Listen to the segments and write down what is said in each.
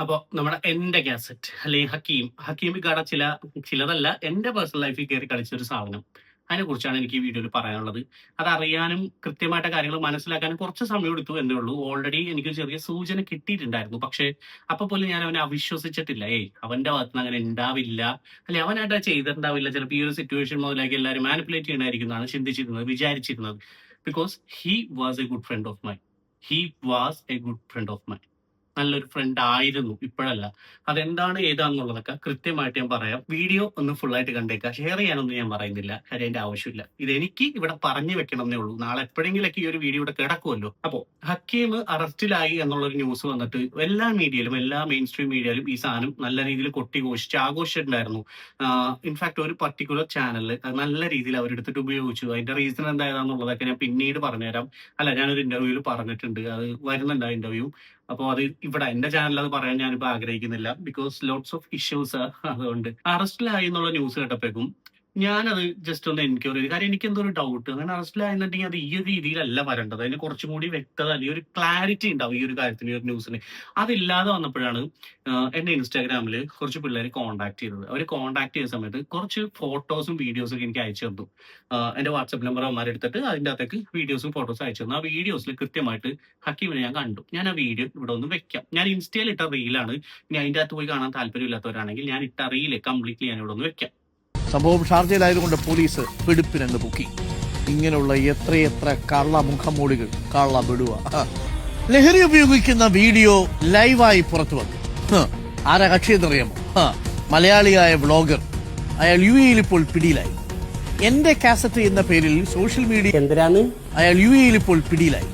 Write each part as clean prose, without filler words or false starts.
അപ്പോൾ നമ്മുടെ എന്റെ കാസറ്റ് അല്ലെങ്കിൽ ഹക്കീം കട ചിലതല്ല എന്റെ പേഴ്സണൽ ലൈഫിൽ കയറി കളിച്ച ഒരു സാധനം. അതിനെ കുറിച്ചാണ് എനിക്ക് ഈ വീഡിയോയിൽ പറയാനുള്ളത്. അതറിയാനും കൃത്യമായിട്ട് കാര്യങ്ങൾ മനസ്സിലാക്കാനും കുറച്ച് സമയം എടുത്തു എന്നേ ഉള്ളൂ. ഓൾറെഡി എനിക്ക് ചെറിയ സൂചന കിട്ടിയിട്ടുണ്ടായിരുന്നു. പക്ഷേ അപ്പൊ പോലും ഞാൻ അവനെ അവിശ്വസിച്ചിട്ടില്ല. അവന്റെ ഭാഗത്തുനിന്ന് അങ്ങനെ ഉണ്ടാവില്ല, അല്ലെ അവനായിട്ട് ചെയ്തിട്ടുണ്ടാവില്ല. ചിലപ്പോൾ ഈ ഒരു സിറ്റുവേഷൻ മുതലാക്കി എല്ലാവരും മാനിപ്പുലേറ്റ് ചെയ്യണമായിരിക്കും എന്നാണ് ചിന്തിച്ചിരുന്നത്, വിചാരിച്ചിരുന്നത്. Because he was A good friend of my he was A good friend of my നല്ലൊരു ഫ്രണ്ട് ആയിരുന്നു, ഇപ്പോഴല്ല. അതെന്താണ് ഏതാന്നുള്ളതൊക്കെ കൃത്യമായിട്ട് ഞാൻ പറയാം. വീഡിയോ ഒന്ന് ഫുള്ളായിട്ട് കണ്ടേക്കാം. ഷെയർ ചെയ്യാനൊന്നും ഞാൻ പറയുന്നില്ല, കാര്യം അതിന്റെ ആവശ്യമില്ല. ഇത് എനിക്ക് ഇവിടെ പറഞ്ഞു വെക്കണമെന്നേ ഉള്ളൂ. നാളെ എപ്പോഴെങ്കിലൊക്കെ ഈ ഒരു വീഡിയോ ഇവിടെ കിടക്കുമല്ലോ. അപ്പോൾ ഹക്കീം അറസ്റ്റിലായി എന്നുള്ളൊരു ന്യൂസ് വന്നിട്ട് എല്ലാ മീഡിയയിലും, എല്ലാ മെയിൻ സ്ട്രീം മീഡിയയിലും ഈ സാധനം നല്ല രീതിയിൽ കൊട്ടിഘോഷിച്ച് ആഘോഷിച്ചിട്ടുണ്ടായിരുന്നു. ഇൻഫാക്ട് ഒരു പർട്ടിക്കുലർ ചാനലിൽ നല്ല രീതിയിൽ അവരെടുത്തിട്ട് ഉപയോഗിച്ചു. അതിന്റെ റീസൺ എന്തായതാന്നുള്ളതൊക്കെ ഞാൻ പിന്നീട് പറഞ്ഞുതരാം. അല്ല, ഞാനൊരു ഇന്റർവ്യൂവിൽ പറഞ്ഞിട്ടുണ്ട്, അത് വരുന്നുണ്ട് ആ ഇന്റർവ്യൂ. അപ്പോൾ അത് ഇവിടെ എന്റെ ചാനലിൽ അത് പറയാൻ ഞാനിപ്പോൾ ആഗ്രഹിക്കുന്നില്ല, ബിക്കോസ് ലോട്ട്സ് ഓഫ് ഇഷ്യൂസ്. അതുകൊണ്ട് അറസ്റ്റിലായി എന്നുള്ള ന്യൂസ് കേട്ടപ്പോഴേക്കും ഞാനത് ജസ്റ്റ് ഒന്ന് എൻക്വയറി ചെയ്തു. കാര്യം എനിക്ക് എന്തോ ഒരു ഡൗട്ട്, അങ്ങനെ അറസ്റ്റിലായെന്നുണ്ടെങ്കിൽ അത് ഈ ഒരു രീതിയിലല്ല വരേണ്ടത്. അതിന് കുറച്ചും കൂടി വ്യക്തത അല്ലെങ്കിൽ ഒരു ക്ലാരിറ്റി ഉണ്ടാവും ഈ ഒരു കാര്യത്തിന്, ഈ ഒരു ന്യൂസിന്. അതില്ലാതെ വന്നപ്പോഴാണ് എന്റെ ഇൻസ്റ്റാഗ്രാമിൽ കുറച്ച് പിള്ളേർ കോൺടാക്ട് ചെയ്തത്. അവർ കോൺടാക്ട് ചെയ്ത സമയത്ത് കുറച്ച് ഫോട്ടോസും വീഡിയോസും ഒക്കെ എനിക്ക് അയച്ചു തന്നു. എന്റെ വാട്സപ്പ് നമ്പർ അവന്മാരെടുത്തിട്ട് അതിൻ്റെ അകത്തേക്ക് വീഡിയോസും ഫോട്ടോസും അയച്ചു തന്നു. ആ വീഡിയോസിൽ കൃത്യമായിട്ട് ഹക്കീമിനെ ഞാൻ കണ്ടു. ഞാൻ ആ വീഡിയോ ഇവിടെ ഒന്ന് വെക്കാം. ഞാൻ ഇൻസ്റ്റയിൽ ഇട്ട റീലാണ്. ഇനി അതിൻ്റെ അകത്ത് പോയി കാണാൻ താല്പര്യമില്ലാത്തവരാണെങ്കിൽ ഞാൻ ഇട്ട റീല് കംപ്ലീറ്റ്ലി ഞാൻ ഇവിടെ ഒന്ന് വെക്കാം. സംഭവം ഷാർജയിലായതുകൊണ്ട് പോലീസ് പിടിപ്പിനെന്ന് പൊക്കി. ഇങ്ങനെയുള്ള എത്രയെത്ര കള്ള മുഖംമൂടികൾ കള്ള വിടുക. ലഹരി ഉപയോഗിക്കുന്ന വീഡിയോ ലൈവായി പുറത്തു വന്നു. ആരാ കക്ഷിയെന്നറിയാമോ? മലയാളിയായ വ്ളോഗർ. അയാൾ UAE-യിൽ ഇപ്പോൾ പിടിയിലായി. എന്റെ കാസറ്റ് എന്ന പേരിൽ സോഷ്യൽ മീഡിയ എന്തിനാണ് അയാൾ UAE-യിൽ ഇപ്പോൾ പിടിയിലായി.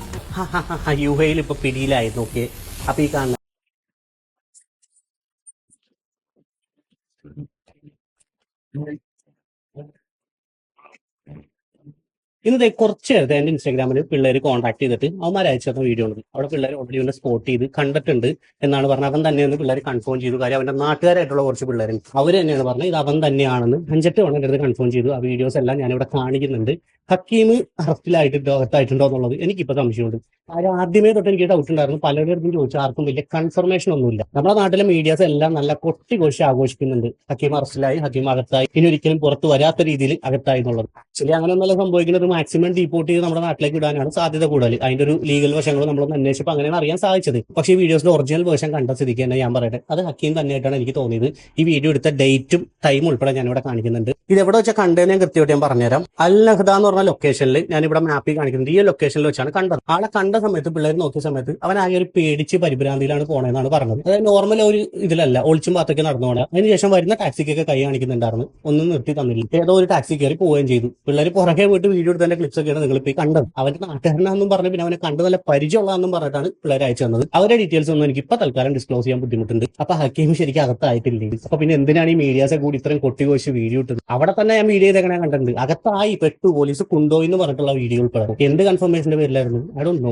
UAE-യിൽ ഇപ്പൊ പിടിയിലായിരുന്നു. ഓക്കെ, അപ്പൊ ഈ കാണുന്ന ഇന്നത്തെ കുറച്ച് നേരത്തെ എന്റെ ഇൻസ്റ്റാഗ്രാമിൽ പിള്ളേർ കോൺടാക്ട് ചെയ്തിട്ട് അവന്മാർ അയച്ചു തന്ന വീഡിയോ ഉണ്ട്. അവിടെ പിള്ളേർ ഓൾറെഡി ഒന്ന് സ്പോട്ട് ചെയ്ത് കണ്ടിട്ടുണ്ട് എന്നാണ് പറഞ്ഞത്. അവൻ തന്നെയെന്ന് പിള്ളേർ കൺഫേം ചെയ്തു. കാര്യം അവന്റെ നാട്ടുകാരായിട്ടുള്ള കുറച്ച് പിള്ളേരുണ്ട്, അവർ തന്നെയാണ് പറഞ്ഞത് ഇത് അവൻ തന്നെയാണെന്ന്. 5-8 തവണ എൻ്റെ അടുത്ത് കൺഫേം ചെയ്തു. ആ വീഡിയോസ് എല്ലാം ഞാനിവിടെ കാണിക്കുന്നുണ്ട്. ഹക്കീം അറസ്റ്റിലായിട്ടുണ്ടോ അകത്തായിട്ടുണ്ടോ എന്നുള്ളത് എനിക്കിപ്പോ സംശയമുണ്ട്. കാര്യം ആദ്യമേ തൊട്ട് എനിക്ക് ഡൗട്ട് ഉണ്ടായിരുന്നു. പലരുടെയും ചോദിച്ചു, ആർക്കും വലിയ കൺഫർമേഷൻ ഒന്നുമില്ല. നമ്മുടെ നാട്ടിലെ മീഡിയാസ് എല്ലാം നല്ല കൊട്ടിഘോഷിച്ച് ആഘോഷിക്കുന്നുണ്ട്. ഹക്കീം അറസ്റ്റിലായി, ഹക്കീം അകത്തായി, ഇനി ഒരിക്കലും പുറത്ത് വരാത്ത രീതിയിൽ അകത്തായി എന്നുള്ളത്. ആക്ച്വലി അങ്ങനെ ഒന്നല്ല സംഭവിക്കുന്നത്. മാക്സിമം ഡീപ്പോർട്ട് ചെയ്ത് നമ്മുടെ നാട്ടിലേക്ക് ഇടാനാണ് സാധ്യത കൂടുതൽ. അതിന്റെ ഒരു ലീഗൽ വശങ്ങൾ നമ്മളൊന്ന് അന്വേഷിച്ചപ്പോൾ അങ്ങനെയാണ് അറിയാൻ സാധിച്ചത്. പക്ഷേ ഈ വീഡിയോസിന്റെ ഒറിജിനൽ വേർഷൻ കണ്ട സ്ഥിതിക്ക് തന്നെ ഞാൻ പറയട്ടെ, അത് ഹക്കീം തന്നെയായിട്ടാണ് എനിക്ക് തോന്നിയത്. ഈ വീഡിയോ എടുത്ത ഡേറ്റും ടൈമും ഉൾപ്പെടെ ഞാൻ ഇവിടെ കാണിക്കുന്നുണ്ട്. ഇത് എവിടെ വെച്ചാൽ കണ്ടതെന്ന് ഞാൻ കൃത്യമായിട്ട് ഞാൻ പറഞ്ഞുതരാം. അൽ നഹ്ദ എന്ന് പറഞ്ഞ ലൊക്കേഷനിൽ ഞാനിവിടെ മാപ്പിൽ കാണിക്കുന്നുണ്ട്. ഈ ലൊക്കേഷനിൽ വെച്ചാണ് കണ്ടത്. ആളെ കണ്ട സമയത്ത്, പിള്ളേർ നോക്കിയ സമയത്ത് അവൻ ആകെ ഒരു പേടിച്ച് പരിഭ്രാന്തിയിലാണ് പോണതെന്നാണ് പറഞ്ഞത്. അതായത് നോർമൽ ഒരു ഇതിലല്ല, ഒളിച്ചും പാത്തൊക്കെ നടന്നു പോകണം. അതിനുശേഷം വരുന്ന ടാക്സിക്കൊക്കെ കൈ കാണിക്കുന്നുണ്ടായിരുന്നു. ഒന്നും നിർത്തി തന്നില്ല. ഏതോ ഒരു ടാക്സി കയറി പോവുകയും ചെയ്തു. പിള്ളേർ പുറകെ പോയിട്ട് വീഡിയോ എടുത്തതിന്റെ ക്ലിപ്സ് ഒക്കെയാണ് നിങ്ങളിപ്പോൾ ഈ കണ്ടത്. അവന്റെ നാട്ടുകാരനാണെന്നും പറഞ്ഞ് പിന്നെ അവനെ കണ്ട് നല്ല പരിചയമുള്ളതെന്നും പറഞ്ഞിട്ടാണ് പിള്ളേർ അയച്ചു തന്നത്. അവരുടെ ഡീറ്റെയിൽസ് ഒന്നും എനിക്ക് ഇപ്പൊ തൽക്കാലം ഡിസ്ക്ലോസ് ചെയ്യാൻ ബുദ്ധിമുട്ടുണ്ട്. അപ്പൊ ഹക്കീം ശരിക്കും അകത്തായിട്ടില്ലേ? അപ്പൊ പിന്നെ എന്തിനാണ് ഈ മീഡിയാസെ കൂടി ഇത്രയും കൊട്ടിഘോഷിച്ച് വീഡിയോ ഇട്ടത്? അവിടെ തന്നെ ഞാൻ വീഡിയോ ചെയ്തേക്കണേ കണ്ടിട്ടുണ്ട്. അകത്തായി പെട്ടു, പോലീസ് കൊണ്ടുപോയി എന്ന് പറഞ്ഞിട്ടുള്ള വീഡിയോ ഉൾപ്പെടെ എന്ത് കൺഫർമേഷന്റെ പേരിലായിരുന്നു? I don't know.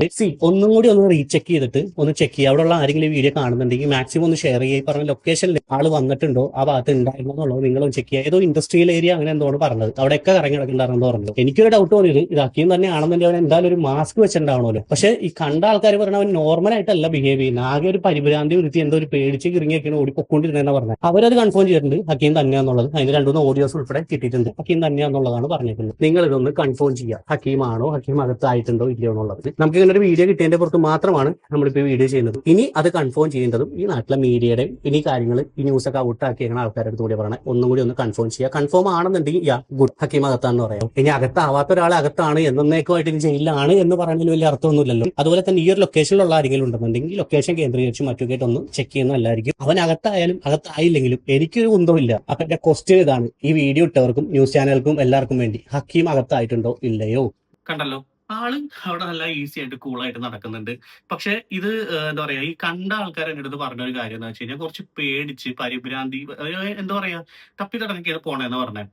ഒന്നും കൂടി ഒന്ന് റീചെക്ക് ചെയ്തിട്ട് ഒന്ന് ചെക്ക് ചെയ്യുക. അവിടെയുള്ള ആരെങ്കിലും ഈ വീഡിയോ കാണുന്നുണ്ടെങ്കിൽ മാക്സിമം ഒന്ന് ഷെയർ ചെയ്യുക. പറഞ്ഞ ലൊക്കേഷനിൽ ആള് വന്നിട്ടുണ്ടോ, ആ ഭാഗത്ത് ഉണ്ടായിരുന്നോ എന്നുള്ളത് നിങ്ങളൊന്ന് ചെക്ക് ചെയ്യുക. ഏതോ ഇൻഡസ്ട്രിയൽ ഏരിയ അങ്ങനെ എന്തോന്ന് പറഞ്ഞത്, അവിടെയൊക്കെ കറങ്ങി കിടക്കുന്നുണ്ടായിരുന്നു പറഞ്ഞത്. എനിക്കൊരു ഡൗട്ട് തോന്നിയത് ഇത് ഹക്കീം തന്നെയാണെന്നുണ്ടെങ്കിൽ അവൻ എന്തായാലും ഒരു മാസ്ക് വെച്ചിട്ടുണ്ടാവണമല്ലോ. പക്ഷെ ഈ കണ്ട ആൾക്കാർ പറഞ്ഞ അവൻ നോർമൽ ആയിട്ടല്ല ബിഹേവ് ചെയ്യുന്നത്. ആകെ ഒരു പരിഭ്രാന്തി വരുത്തി എന്തോ ഒരു പേടിച്ച് കിറങ്ങിയൊക്കെയാണ് ഓടിപ്പൊക്കൊണ്ടിരുന്നതെന്ന് പറഞ്ഞത്. അവരത് കൺഫേം ചെയ്തിട്ടുണ്ട് ഹക്കീം തന്നെയാന്നുള്ളത്. അതിന് 2-3 ഓഡിയോസ് ഉൾപ്പെടെ കിട്ടിയിട്ടുണ്ട്. ഹക്കീം തന്നെയാന്നുള്ളതാണ് പറഞ്ഞിരിക്കുന്നത്. നിങ്ങൾ ഇതൊന്ന് കൺഫേം ചെയ്യുക. ഹക്കീമാണോ, ഹക്കീം അകത്തായിട്ടുണ്ടോ ഇല്ലയോ എന്നുള്ളത്. നമുക്ക് ഇങ്ങനെ ഒരു വീഡിയോ കിട്ടിയതിന്റെ പുറത്ത് മാത്രമാണ് നമ്മളിപ്പോൾ വീഡിയോ ചെയ്യുന്നത്. ഇനി അത് കൺഫേം ചെയ്യേണ്ടതും ഈ നാട്ടിലെ മീഡിയയുടെയും ഇനി കാര്യങ്ങൾ ഈ ന്യൂസ് ഒക്കെ ഔട്ടാക്കിയ ആൾക്കാരുടെ കൂടി പറയണം. ഒന്നും കൂടി ഒന്ന് കൺഫേം ചെയ്യുക. കൺഫേം ആണെന്നുണ്ടെങ്കിൽ ഗുഡ്, ഹക്കീം അകത്താണെന്ന് പറയാം. ഇനി അകത്താവാത്ത ഒരാളെ അകത്താണ് എന്നേക്കുമായിട്ട് ഇനി ജയിലിലാണ് എന്ന് പറയുന്നതിൽ വലിയ അർത്ഥമൊന്നുമില്ലല്ലോ. അതുപോലെ തന്നെ ഈ ഒരു ലൊക്കേഷനിലുള്ള ആരെങ്കിലും ഉണ്ടെന്നുണ്ടെങ്കിൽ ലൊക്കേഷൻ കേന്ദ്രീകരിച്ച് മറ്റൊക്കെ ഒന്ന് ചെക്ക് ചെയ്യുന്നതല്ലായിരിക്കും. അവൻ അകത്തായാലും അകത്തായില്ലെങ്കിലും എനിക്കൊരു കുന്തമില്ല. അപ്പൊ എന്റെ ക്വസ്റ്റ്യൻ ഇതാണ്, ഈ വീഡിയോ ഇട്ടവർക്കും ന്യൂസ് ചാനലുകൾക്കും എല്ലാവർക്കും വേണ്ടി, ഹക്കീം അകത്തായിട്ടുണ്ടോ ഇല്ലയോ? കണ്ടല്ലോ, ആള് അവിടെ നല്ല ഈസി ആയിട്ട് കൂളായിട്ട് നടക്കുന്നുണ്ട്. പക്ഷെ ഇത് എന്താ പറയാ, ഈ കണ്ട ആൾക്കാർ എൻ്റെ അടുത്ത് പറഞ്ഞ ഒരു കാര്യം എന്ന് വെച്ച് കഴിഞ്ഞാൽ കുറച്ച് പേടിച്ച് പരിഭ്രാന്തി, എന്താ പറയാ, തപ്പിത്തടഞ്ഞൊക്കെയാണ് പോണേന്ന് പറഞ്ഞത്.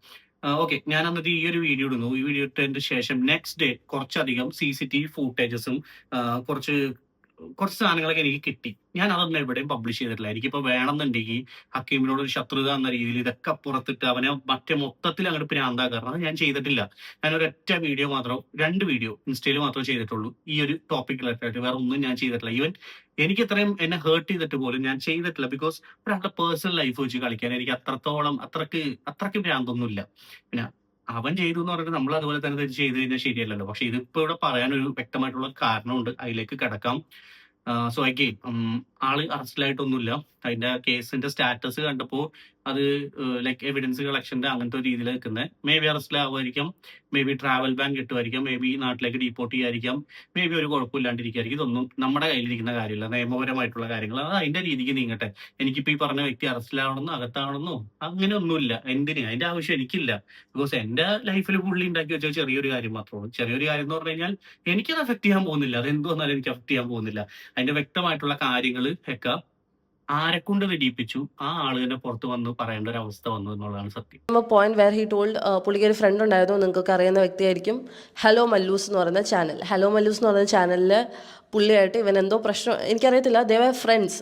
ഓക്കെ, ഞാൻ എന്നിട്ട് ഈ ഒരു വീഡിയോ ഇടുന്നു. ഈ വീഡിയോ ഇട്ടതിന് ശേഷം നെക്സ്റ്റ് ഡേ കുറച്ചധികം CCTV ഫൂട്ടേജസും കുറച്ച് കുറച്ച് സാധനങ്ങളൊക്കെ എനിക്ക് കിട്ടി. ഞാൻ അതൊന്നും എവിടെയും പബ്ലിഷ് ചെയ്തിട്ടില്ല. എനിക്കിപ്പോ വേണമെന്നുണ്ടെങ്കിൽ ഹക്കീമിനോട് ഒരു ശത്രുത എന്ന രീതിയിൽ ഇതൊക്കെ പുറത്തിട്ട് അവനെ മൊത്തത്തിൽ അങ്ങോട്ട് പ്രാന്താക്കണം. അത് ഞാൻ ചെയ്തിട്ടില്ല. ഞാൻ ഒരൊറ്റ വീഡിയോ മാത്രം, 2 വീഡിയോ ഇൻസ്റ്റയിൽ മാത്രമേ ചെയ്തിട്ടുള്ളൂ. ഈ ഒരു ടോപ്പിക് റിലേറ്റഡ് വേറെ ഒന്നും ഞാൻ ചെയ്തിട്ടില്ല. ഈവൻ എനിക്ക് ഇത്രയും എന്നെ ഹേർട്ട് ചെയ്തിട്ട് പോലും ഞാൻ ചെയ്തിട്ടില്ല. ബിക്കോസ് ഒരാളുടെ പേഴ്സണൽ ലൈഫ് വെച്ച് കളിക്കാൻ എനിക്ക് അത്രയ്ക്ക് ഭ്രാന്തൊന്നുമില്ല. പിന്നെ അവൻ ചെയ്തു എന്ന് പറഞ്ഞിട്ട് നമ്മൾ അതുപോലെ തന്നെ ഇത് ചെയ്ത് കഴിഞ്ഞാൽ ശരിയല്ലല്ലോ. പക്ഷെ ഇതിപ്പോ ഇവിടെ പറയാനൊരു വ്യക്തമായിട്ടുള്ള കാരണമുണ്ട്. അതിലേക്ക് കിടക്കാം. സോ അഗെയിൻ ആള് അറസ്റ്റിലായിട്ടൊന്നുമില്ല. അതിന്റെ കേസിന്റെ സ്റ്റാറ്റസ് കണ്ടപ്പോ അത് ലൈക്ക് എവിഡൻസ് കളക്ഷന്റെ അങ്ങനത്തെ ഒരു രീതിയിൽ നിൽക്കുന്നത്. മേ ബി അറസ്റ്റിലാവുമായിരിക്കാം, മേ ബി ട്രാവൽ ബാൻ കിട്ടുമായിരിക്കാം, മേ ബി നാട്ടിലേക്ക് ഡീപ്പോർട്ട് ചെയ്യായിരിക്കാം, മേ ബി ഒരു കുഴപ്പമില്ലാണ്ടിരിക്കുമായിരിക്കും. ഇതൊന്നും നമ്മുടെ കയ്യിലിരിക്കുന്ന കാര്യമില്ല. നിയമപരമായിട്ടുള്ള കാര്യങ്ങൾ അത് അതിന്റെ രീതിക്ക് നീങ്ങട്ടെ. എനിക്കിപ്പോ ഈ പറഞ്ഞ വ്യക്തി അറസ്റ്റിലാവണമെന്നോ അകത്താവണമെന്നോ അങ്ങനെ ഒന്നുമില്ല. എന്തിന് അതിന്റെ ആവശ്യം എനിക്കില്ല. ബിക്കോസ് എന്റെ ലൈഫിൽ പുള്ളി ഉണ്ടാക്കി വെച്ച ചെറിയൊരു കാര്യം മാത്രമേ ഉള്ളൂ. ചെറിയൊരു കാര്യം എന്ന് പറഞ്ഞു കഴിഞ്ഞാൽ എനിക്കത് അഫക്ട് ചെയ്യാൻ പോകുന്നില്ല. അത് എന്ത് വന്നാലും എനിക്ക് അഫക്ട് ചെയ്യാൻ പോകുന്നില്ല. അതിന്റെ വ്യക്തമായിട്ടുള്ള കാര്യങ്ങൾ ഒക്കെ ആരെക്കൊണ്ട് വിടിയിപ്പിച്ചു ആ ആള് തന്നെ പുറത്ത് വന്ന് പറയേണ്ട ഒരു അവസ്ഥ വന്നു എന്നുള്ളതാണ് സത്യം. പോയിന്റ് വേർ ഹി ടോൾഡ് പുള്ളിക്ക് ഒരു ഫ്രണ്ട് ഉണ്ടായിരുന്നു, നിങ്ങൾക്ക് അറിയുന്ന വ്യക്തിയായിരിക്കും, ഹലോ മല്ലൂസ് എന്ന് പറയുന്ന ചാനൽ. ഹലോ മല്ലൂസ് എന്ന് പറയുന്ന ചാനലിൽ പുള്ളിയായിട്ട് ഇവൻ എന്തോ പ്രശ്നം, എനിക്കറിയത്തില്ല, ദേ ആർ ഫ്രണ്ട്സ്.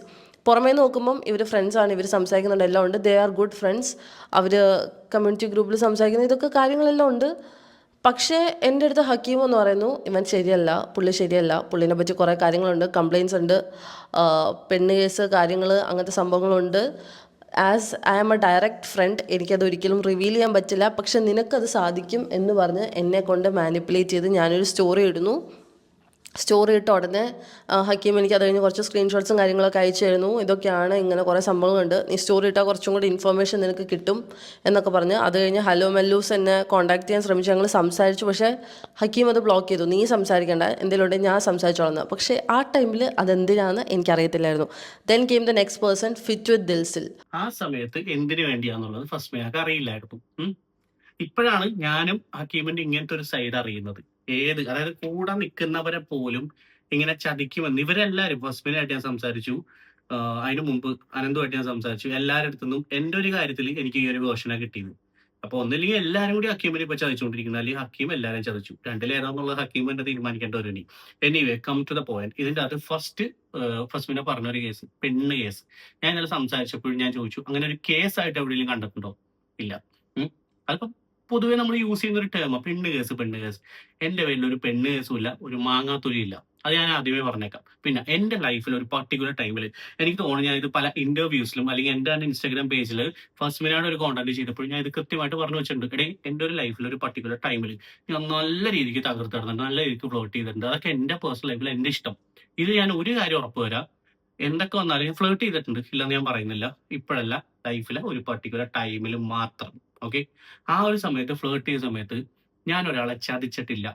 പുറമേ നോക്കുമ്പം ഇവർ ഫ്രണ്ട്സാണ്, ഇവർ സംസാരിക്കുന്നുണ്ട്, എല്ലാം ഉണ്ട്, ദേ ആർ ഗുഡ് ഫ്രണ്ട്സ്. അവർ കമ്മ്യൂണിറ്റി ഗ്രൂപ്പിൽ സംസാരിക്കുന്ന ഇതൊക്കെ കാര്യങ്ങളെല്ലാം ഉണ്ട്. പക്ഷേ എൻ്റെ അടുത്ത് ഹക്കീം എന്ന് പറയുന്നു, ഇവൻ ശരിയല്ല, പുള്ളി ശരിയല്ല, പുള്ളിനെ പറ്റി കുറേ കാര്യങ്ങളുണ്ട്, കംപ്ലയിൻസ് ഉണ്ട്, പെണ്ണ് കേസ് കാര്യങ്ങൾ അങ്ങനത്തെ സംഭവങ്ങളുണ്ട്. As I am a direct friend, എനിക്കത് ഒരിക്കലും റിവീൽ ചെയ്യാൻ പറ്റില്ല, പക്ഷെ നിനക്കത് സാധിക്കും എന്ന് പറഞ്ഞ് എന്നെ കൊണ്ട് മാനിപ്പുലേറ്റ് ചെയ്ത് ഞാനൊരു സ്റ്റോറി ഇടുന്നു. സ്റ്റോറി ഇട്ട ഉടനെ ഹക്കീം എനിക്ക് അത് കഴിഞ്ഞ് കുറച്ച് സ്ക്രീൻഷോട്ട്സും കാര്യങ്ങളൊക്കെ അയച്ചു തരുന്നു. ഇതൊക്കെയാണ്, ഇങ്ങനെ കുറേ സംഭവങ്ങളുണ്ട്, നീ സ്റ്റോറി ഇട്ടാൽ കുറച്ചും കൂടി ഇൻഫർമേഷൻ നിനക്ക് കിട്ടും എന്നൊക്കെ പറഞ്ഞ്. അത് കഴിഞ്ഞ് ഹലോ മല്ലൂസ് എന്നെ കോൺടാക്ട് ചെയ്യാൻ ശ്രമിച്ചു, ഞങ്ങൾ സംസാരിച്ചു. പക്ഷേ ഹക്കീം അത് ബ്ലോക്ക് ചെയ്തു, നീ സംസാരിക്കേണ്ട, എന്തെങ്കിലും ഉണ്ടെങ്കിൽ ഞാൻ സംസാരിച്ചോളന്ന്. പക്ഷേ ആ ടൈമിൽ അതെന്തിനാന്ന് എനിക്കറിയത്തില്ലായിരുന്നു. Then came the next person, fit with ദിൽസിൽ. ആ സമയത്ത് എന്തിനു വേണ്ടിയാന്നുള്ളത് ഫസ്റ്റ് മേക്ക് അറിയില്ലായിരുന്നു. ഇപ്പോഴാണ് ഞാനും ഹക്കീമിന്റെ ഇങ്ങനത്തെ ഒരു സൈഡ് അറിയുന്നത്. അതായത് കൂടെ നിൽക്കുന്നവരെ പോലും ഇങ്ങനെ ചതിക്കുമെന്ന്. ഇവരെല്ലാരും ഫസ്മിനായിട്ട് ഞാൻ സംസാരിച്ചു, അതിനു മുമ്പ് അനന്തുമായിട്ട് ഞാൻ സംസാരിച്ചു. എല്ലാവരുടെ അടുത്തുനിന്നും എന്റെ ഒരു കാര്യത്തിൽ എനിക്ക് ഈ ഒരു വേർഷനാണ് കിട്ടിയത്. അപ്പൊ ഒന്നില്ലെങ്കിൽ എല്ലാവരും കൂടി ഹക്കീമിനെ ഇപ്പൊ ചതിച്ചുകൊണ്ടിരിക്കുന്നത്, അല്ലെങ്കിൽ ഹക്കീം എല്ലാവരും ചതിച്ചു. രണ്ടിലേതാന്നുള്ളത് ഹക്കീം തന്നെ തീരുമാനിക്കേണ്ട ഒരു. Anyway come to the point. ഇതിന്റെ അത് ഫസ്മിനെ പറഞ്ഞൊരു കേസ്, പെണ്ണ് കേസ്. ഞാൻ ഇന്നലെ സംസാരിച്ചപ്പോഴും ഞാൻ ചോദിച്ചു, അങ്ങനെ ഒരു കേസായിട്ട് എവിടെയെങ്കിലും കണ്ടിട്ടുണ്ടോ? ഇല്ല. അതിപ്പോ പൊതുവെ നമ്മൾ യൂസ് ചെയ്യുന്ന ഒരു ടേം, പെണ്ണ് കേസ്. എന്റെ പേരിൽ ഒരു പെണ്ണ് കേസും ഇല്ല, ഒരു മാങ്ങാത്തൊലി ഇല്ല. അത് ഞാൻ ആദ്യമേ പറഞ്ഞേക്കാം. പിന്നെ എന്റെ ലൈഫിൽ ഒരു പർട്ടിക്കുലർ ടൈമിൽ എനിക്ക് തോന്നുന്നു, ഞാൻ ഇത് പല ഇന്റർവ്യൂസിലും അല്ലെങ്കിൽ എന്റെ തന്നെ ഇൻസ്റ്റാഗ്രാം പേജിൽ ഫസ്മിനോട് ഒരു കോൺടാക്ട് ചെയ്തപ്പോൾ ഞാൻ ഇത് കൃത്യമായിട്ട് പറഞ്ഞു വെച്ചിട്ടുണ്ട്. എന്റെ ഒരു ലൈഫിൽ ഒരു പർട്ടിക്കുലർ ടൈമിൽ ഞാൻ നല്ല രീതിക്ക് തകർത്തിടുന്നുണ്ട്, നല്ല രീതിക്ക് ഫ്ലോട്ട് ചെയ്തിട്ടുണ്ട്. അതൊക്കെ എന്റെ പേഴ്സണൽ ലൈഫിൽ എന്റെ ഇഷ്ടം. ഇത് ഞാൻ ഒരു കാര്യം ഉറപ്പ് വരാം, എന്തൊക്കെ വന്നാലും ഞാൻ ഫ്ലേർട്ട് ചെയ്തിട്ടുണ്ട്, ഇല്ലെന്ന് ഞാൻ പറയുന്നില്ല. ഇപ്പോഴല്ല, ലൈഫിലെ ഒരു പർട്ടിക്കുലർ ടൈമിൽ മാത്രം. ഓക്കെ, ആ ഒരു സമയത്ത് ഫ്ലേർട്ട് ചെയ്ത സമയത്ത് ഞാൻ ഒരാളെ ചതിച്ചിട്ടില്ല,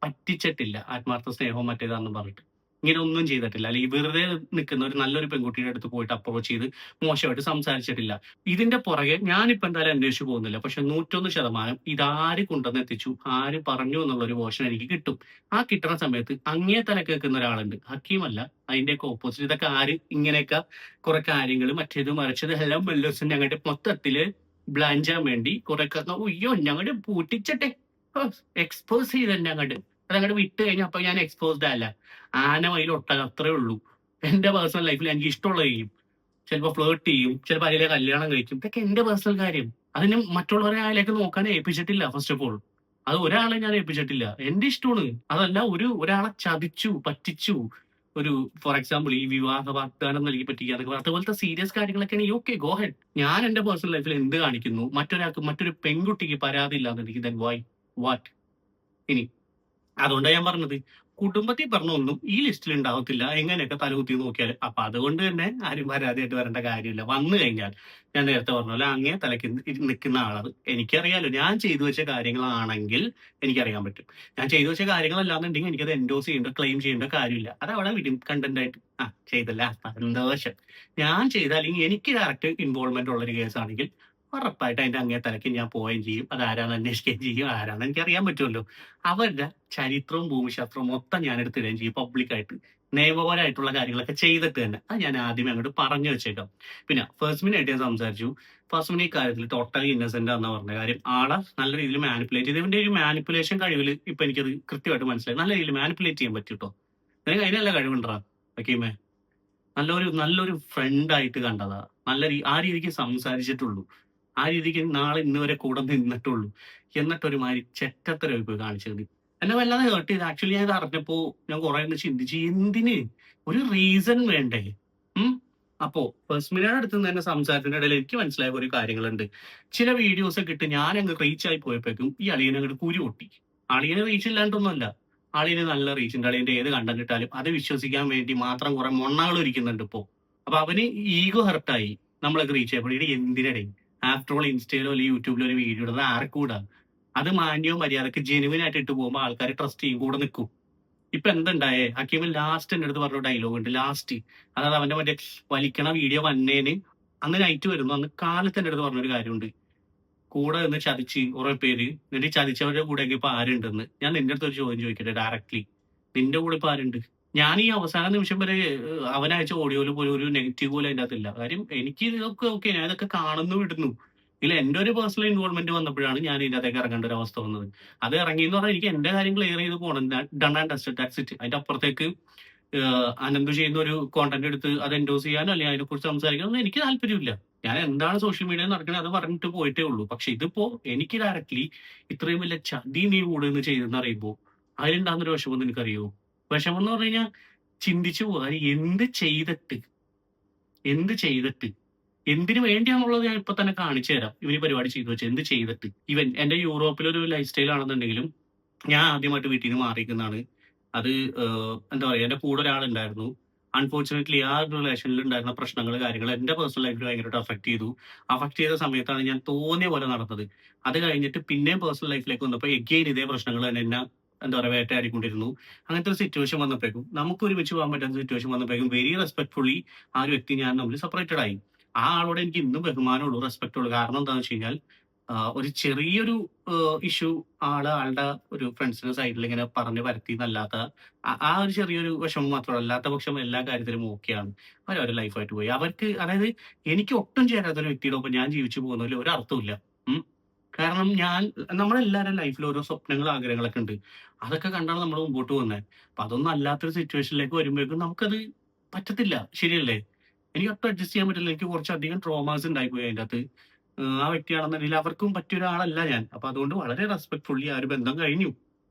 പറ്റിച്ചിട്ടില്ല, ആത്മാർത്ഥ സ്നേഹവും മറ്റേതാണെന്ന് പറഞ്ഞിട്ട് ഇങ്ങനെ ഒന്നും ചെയ്തിട്ടില്ല. അല്ലെങ്കിൽ വെറുതെ നിൽക്കുന്ന ഒരു നല്ലൊരു പെൺകുട്ടിയുടെ അടുത്ത് പോയിട്ട് അപ്രോച്ച് ചെയ്ത് മോശമായിട്ട് സംസാരിച്ചിട്ടില്ല. ഇതിന്റെ പുറകെ ഞാനിപ്പോ എന്തായാലും അന്വേഷിച്ചു പോകുന്നില്ല. പക്ഷെ 101% ഇതാര് കൊണ്ടുവന്ന് എത്തിച്ചു, ആര് പറഞ്ഞു എന്നുള്ളൊരു വേർഷൻ എനിക്ക് കിട്ടും. ആ കിട്ടുന്ന സമയത്ത് അങ്ങേ തല കേൾക്കുന്ന ഒരാളുണ്ട്, ഹക്കീമല്ല, അതിന്റെയൊക്കെ ഓപ്പോസിറ്റ്. ഇതൊക്കെ ആര് ഇങ്ങനെയൊക്കെ കുറെ കാര്യങ്ങൾ മറ്റേത് മറിച്ചത് എല്ലാം വെല്ലോസം ഞങ്ങളുടെ മൊത്തത്തില് ബ്ലാഞ്ചാൻ വേണ്ടി കുറെ അയ്യോ ഞങ്ങളുടെ പൂട്ടിച്ചട്ടെ, എക്സ്പോസ് ചെയ്തന്നെ അങ്ങോട്ട്, അതങ്ങോട്ട് വിട്ട് കഴിഞ്ഞാൽ അപ്പൊ ഞാൻ എക്സ്പോസ്ഡ് അല്ല, ആന മയിൽ ഒട്ടക, അത്രേ ഉള്ളൂ. എന്റെ പേഴ്സണൽ ലൈഫിൽ എനിക്ക് ഇഷ്ടമുള്ളത് ചെയ്യും, ചിലപ്പോൾ ഫ്ലേർട്ട് ചെയ്യും, ചിലപ്പോൾ അതിലെ കല്യാണം കഴിക്കും. ഇതൊക്കെ എന്റെ പേഴ്സണൽ കാര്യം. അതിന് മറ്റുള്ളവരെ അതിലേക്ക് നോക്കാൻ ഏൽപ്പിച്ചിട്ടില്ല. ഫസ്റ്റ് ഓഫ് ഓൾ അത് ഒരാളെ ഞാൻ ഏൽപ്പിച്ചിട്ടില്ല, എന്റെ ഇഷ്ടമാണ്. അതല്ല ഒരാളെ ചതിച്ചു, പറ്റിച്ചു, ഒരു ഫോർ എക്സാമ്പിൾ ഈ വിവാഹ വാഗ്ദാനം നൽകി പറ്റിക്കുക, അതുപോലത്തെ സീരിയസ് കാര്യങ്ങളൊക്കെ ആണെങ്കിൽ ഓക്കെ, ഗോ ഹെഡ്. ഞാൻ എന്റെ പേഴ്സണൽ ലൈഫിൽ എന്ത് കാണിക്കുന്നു, മറ്റൊരു പെൺകുട്ടിക്ക് പരാതി ഇല്ലാന്നുണ്ടെങ്കിൽ ദെൻ വൈ വാട്ട്? ഇനി അതുകൊണ്ടാണ് ഞാൻ പറഞ്ഞത്, കുടുംബത്തിൽ പറഞ്ഞ ഒന്നും ഈ ലിസ്റ്റിൽ ഉണ്ടാവത്തില്ല, എങ്ങനെയൊക്കെ തലകുത്തി നോക്കിയാൽ. അപ്പൊ അതുകൊണ്ട് തന്നെ ആരും പരാതിയായിട്ട് വരേണ്ട കാര്യമില്ല. വന്നു കഴിഞ്ഞാൽ ഞാൻ നേരത്തെ പറഞ്ഞ പോലെ അങ്ങേ തലയ്ക്ക് നിൽക്കുന്ന ആളത് എനിക്കറിയാലോ. ഞാൻ ചെയ്തു വെച്ച കാര്യങ്ങളാണെങ്കിൽ എനിക്കറിയാൻ പറ്റും. ഞാൻ ചെയ്തു വെച്ച കാര്യങ്ങളല്ലാന്നുണ്ടെങ്കിൽ എനിക്കത് എൻഡോസ് ചെയ്യേണ്ട, ക്ലെയിം ചെയ്യേണ്ട കാര്യമില്ല. അത് അവിടെ വിടും കണ്ടന്റ് ആയിട്ട്. ചെയ്തല്ല, സന്തോഷം. ഞാൻ ചെയ്ത അല്ലെങ്കിൽ എനിക്ക് ഡയറക്റ്റ് ഇൻവോൾവ്മെന്റ് ഉള്ളൊരു കേസാണെങ്കിൽ ഉറപ്പായിട്ട് അതിന്റെ അങ്ങേ തലയ്ക്ക് ഞാൻ പോവുകയും ചെയ്യും. അത് ആരാന്ന് അന്വേഷിക്കുകയും ചെയ്യും. ആരാന്ന് എനിക്ക് അറിയാൻ പറ്റുമല്ലോ. അവരുടെ ചരിത്രവും ഭൂമിശാസ്ത്രവും മൊത്തം ഞാൻ എടുത്തിടുകയും ചെയ്യും പബ്ലിക്കായിട്ട്. നിയമപരമായിട്ടുള്ള കാര്യങ്ങളൊക്കെ ചെയ്തിട്ട് തന്നെ. അത് ഞാൻ ആദ്യമേ അങ്ങോട്ട് പറഞ്ഞു വെച്ചേക്കാം. പിന്നെ ഫസ്മിനായിട്ട് ഞാൻ സംസാരിച്ചു. ഫസ്മിന് ഈ കാര്യത്തിൽ ടോട്ടലി ഇന്നസെന്റ് ആണെന്ന് പറഞ്ഞ കാര്യം ആളെ നല്ല രീതിയിൽ മാനിപ്പുലേറ്റ് ചെയ്ത്, ഇവന്റെ ഒരു മാനിപ്പുലേഷൻ കഴിവിൽ ഇപ്പൊ എനിക്കത് കൃത്യമായിട്ട് മനസ്സിലായി. നല്ല രീതിയിൽ മാനിപ്പുലേറ്റ് ചെയ്യാൻ പറ്റും കേട്ടോ. നിനക്ക് അതിനല്ല കഴിവുണ്ടാ ഓക്കേമേ. നല്ലൊരു ഫ്രണ്ടായിട്ട് കണ്ടതാ, ആ രീതിക്ക് സംസാരിച്ചിട്ടുള്ളൂ, ആ രീതിക്ക് നാളെ ഇന്ന് വരെ കൂടെ നിന്നിട്ടുള്ളൂ. എന്നിട്ടൊരുമാതിരി ചെറ്റത്തരം പോയി കാണിച്ചത് എന്നെ വല്ലാതെ ഹേർട്ട് ചെയ്ത്. ആക്ച്വലി ഞാൻ ഇത് അറിഞ്ഞപ്പോ ഞാൻ കുറെ ഒന്ന് ചിന്തിച്ച്, എന്തിന് ഒരു റീസൺ വേണ്ടേ? ഉം. അപ്പോ ഫസ്മിനയുടെ അടുത്ത് നിന്ന് തന്നെ സംസാരത്തിന്റെ ഇടയിൽ എനിക്ക് മനസ്സിലായ ഒരു കാര്യങ്ങളുണ്ട്. ചില വീഡിയോസ് ഒക്കെ ഇട്ട് ഞാൻ അങ്ങ് റീച്ച് ആയി പോയപ്പോഴേക്കും ഈ അളിയനെ അങ്ങോട്ട് കുരു പൊട്ടി. അളിയന് റീച്ച് ഇല്ലാണ്ടൊന്നുമല്ല. അളിയന് നല്ല റീച്ച് ഉണ്ട്. അളിയന്റെ ഏത് കണ്ടന്റ് ഇട്ടാലും അത് വിശ്വസിക്കാൻ വേണ്ടി മാത്രം കുറെ മൊണ്ണകൾ ഇരിക്കുന്നുണ്ട് ഇപ്പോ. അപ്പൊ അവന് ഈഗോ ഹർട്ടായി നമ്മളൊക്കെ റീച്ച് ആയപ്പോൾ ഇത് എന്തിനടേ? ആഫ്റ്റർ ഓൾ ഇൻസ്റ്റയിലോ അല്ലെങ്കിൽ യൂട്യൂബിലോ ഒരു വീഡിയോ ഇടുന്നത് ആർക്കൂടാ? അത് മാന്യവും മര്യാദക്ക് ജെനുവിൻ ആയിട്ട് ഇട്ട് പോകുമ്പോൾ ആൾക്കാർ ട്രസ്റ്റ് ചെയ്യും, കൂടെ നിൽക്കും. ഇപ്പൊ എന്തുണ്ടായേ? ഹക്കീമിൽ ലാസ്റ്റ് എന്റെ അടുത്ത് പറഞ്ഞ ഡയലോഗ് ഉണ്ട്. ലാസ്റ്റ് അതായത് അവന്റെ മറ്റേ വലിക്കണ വീഡിയോ വന്നേന് അന്ന് നൈറ്റ് വരുന്നു. അന്ന് കാലത്ത് എന്റെ അടുത്ത് പറഞ്ഞൊരു കാര്യമുണ്ട്. കൂടെ നിന്ന് ചതിച്ച് കുറെ പേര്, എന്നിട്ട് ഈ ചതിച്ചവരുടെ കൂടെയൊക്കെ ഇപ്പൊ ആരുണ്ടെന്ന്. ഞാൻ നിന്റെ അടുത്ത് ഒരു ചോദ്യം ചോദിക്കട്ടെ ഡയറക്ട്ലി. നിന്റെ കൂടെ ഇപ്പൊ ആരുണ്ട്? ഞാൻ ഈ അവസാന നിമിഷം വരെ അവനയച്ച ഓഡിയോയിൽ പോലും ഒരു നെഗറ്റീവ് പോലും അതിന്റെ അകത്തില്ല. കാര്യം എനിക്ക് ഇതൊക്കെ ഓക്കെ, ഞാൻ ഇതൊക്കെ കാണുന്നു വിടുന്നു. ഇല്ല, എന്റെ ഒരു പേഴ്സണൽ ഇൻവോൾവ്മെന്റ് വന്നപ്പോഴാണ് ഞാൻ ഇതിന്റെ അകത്തേക്ക് ഇറങ്ങേണ്ട ഒരു അവസ്ഥ വന്നത്. അത് ഇറങ്ങി എന്ന് പറഞ്ഞാൽ എനിക്ക് എന്റെ കാര്യം ക്ലിയർ ചെയ്ത് പോകണം. Done and dusted, that's it. അതിന്റെ അപ്പുറത്തേക്ക് അനന്തു ചെയ്യുന്ന ഒരു കോണ്ടന്റ് എടുത്ത് അത് എൻഡോസ് ചെയ്യാനോ അല്ലെങ്കിൽ അതിനെ കുറിച്ച് സംസാരിക്കാനൊന്നും എനിക്ക് താല്പര്യമില്ല. ഞാൻ എന്താണ് സോഷ്യൽ മീഡിയയിൽ നടക്കുന്നത് അത് പറഞ്ഞിട്ട് പോയിട്ടേ ഉള്ളൂ. പക്ഷെ ഇതിപ്പോ എനിക്ക് ഡയറക്ട്ലി ഇത്രയും വലിയ ചതി നീ കൂടെ നിന്ന് ചെയ്തെന്ന് അറിയുമ്പോ അതിലുണ്ടാകുന്ന ഒരു വിഷമം നിനക്കറിയോ? വിഷമം എന്ന് പറഞ്ഞു കഴിഞ്ഞാൽ ചിന്തിച്ചു പോകാൻ എന്ത് ചെയ്തിട്ട് എന്തിനു വേണ്ടിയാന്നുള്ളത് ഞാൻ ഇപ്പൊ തന്നെ കാണിച്ചു തരാം. ഇവന് പരിപാടി ചെയ്തു വെച്ചാൽ എന്ത് ചെയ്തിട്ട്. ഇവൻ എന്റെ യൂറോപ്പിലൊരു ലൈഫ് സ്റ്റൈൽ ആണെന്നുണ്ടെങ്കിലും ഞാൻ ആദ്യമായിട്ട് വീട്ടിൽ നിന്ന് മാറിയിരിക്കുന്നതാണ്. അത് എന്താ പറയാ, എന്റെ കൂടെ ഒരാളുണ്ടായിരുന്നു. അൺഫോർച്ചുനേറ്റ്ലി ആ റിലേഷനിൽ ഉണ്ടായിരുന്ന പ്രശ്നങ്ങൾ, കാര്യങ്ങൾ എന്റെ പേഴ്സണൽ ലൈഫിൽ ഭയങ്കരമായിട്ട് അഫക്ട് ചെയ്ത സമയത്താണ് ഞാൻ തോന്നിയ പോലെ നടന്നത്. അത് കഴിഞ്ഞിട്ട് പിന്നെയും പേഴ്സണൽ ലൈഫിലേക്ക് വന്നപ്പോൾ എഗെയിൻ ഇതേ പ്രശ്നങ്ങൾ തന്നെ എന്നെ എന്താ പറയുക വേട്ടയാടിക്കൊണ്ടിരുന്നു. അങ്ങനത്തെ ഒരു സിറ്റുവേഷൻ വന്നപ്പോഴേക്കും, നമുക്ക് ഒരുമിച്ച് പോകാൻ പറ്റുന്ന സിറ്റുവേഷൻ വന്നപ്പോഴേക്കും വെരി റെസ്പെക്ട്ഫുള്ളി ആ ഒരു വ്യക്തി ഞാൻ തമ്മിൽ സെപ്പറേറ്റഡ് ആയി. ആ ആളോട് എനിക്ക് ഇന്നും ബഹുമാനമുള്ളൂ, റെസ്പെക്ട് ഉള്ളൂ. കാരണം എന്താണെന്ന് വെച്ച് കഴിഞ്ഞാൽ ഒരു ചെറിയൊരു ഇഷ്യൂ ആളുടെ ഒരു ഫ്രണ്ട്സിന്റെ സൈഡിൽ ഇങ്ങനെ പറഞ്ഞ് പരത്തി എന്നല്ലാത്ത ആ ഒരു ചെറിയൊരു വിഷമം മാത്രമല്ല, അല്ലാത്ത പക്ഷം എല്ലാ കാര്യത്തിലും ഓക്കെയാണ്. അവരവരുടെ ലൈഫായിട്ട് പോയി. അവർക്ക്, അതായത് എനിക്ക് ഒട്ടും ചേരാത്തൊരു വ്യക്തിയുടെ ഒപ്പം ഞാൻ ജീവിച്ചു പോകുന്നതിൽ ഒരു അർത്ഥമില്ല. കാരണം നമ്മളെല്ലാവരും ലൈഫിൽ ഓരോ സ്വപ്നങ്ങളും ആഗ്രഹങ്ങളൊക്കെ ഉണ്ട്. അതൊക്കെ കണ്ടാണ് നമ്മൾ മുമ്പോട്ട് പോകുന്നത്. അപ്പൊ അതൊന്നും അല്ലാത്തൊരു സിറ്റുവേഷനിലേക്ക് വരുമ്പോഴേക്കും നമുക്കത് പറ്റത്തില്ല. ശരിയല്ലേ? എനിക്ക് ഒട്ടും അഡ്ജസ്റ്റ് ചെയ്യാൻ പറ്റില്ല. എനിക്ക് കുറച്ചധികം ട്രോമാസ് ഉണ്ടായിപ്പോയി അതിൻ്റെ അകത്ത്. ആ വ്യക്തിയാണെന്നുണ്ടെങ്കിൽ അവർക്കും പറ്റിയ ഒരാളല്ല ഞാൻ. അപ്പൊ അതുകൊണ്ട് വളരെ റെസ്പെക്ട്ഫുള്ളി ആ ഒരു ബന്ധം കഴിഞ്ഞു.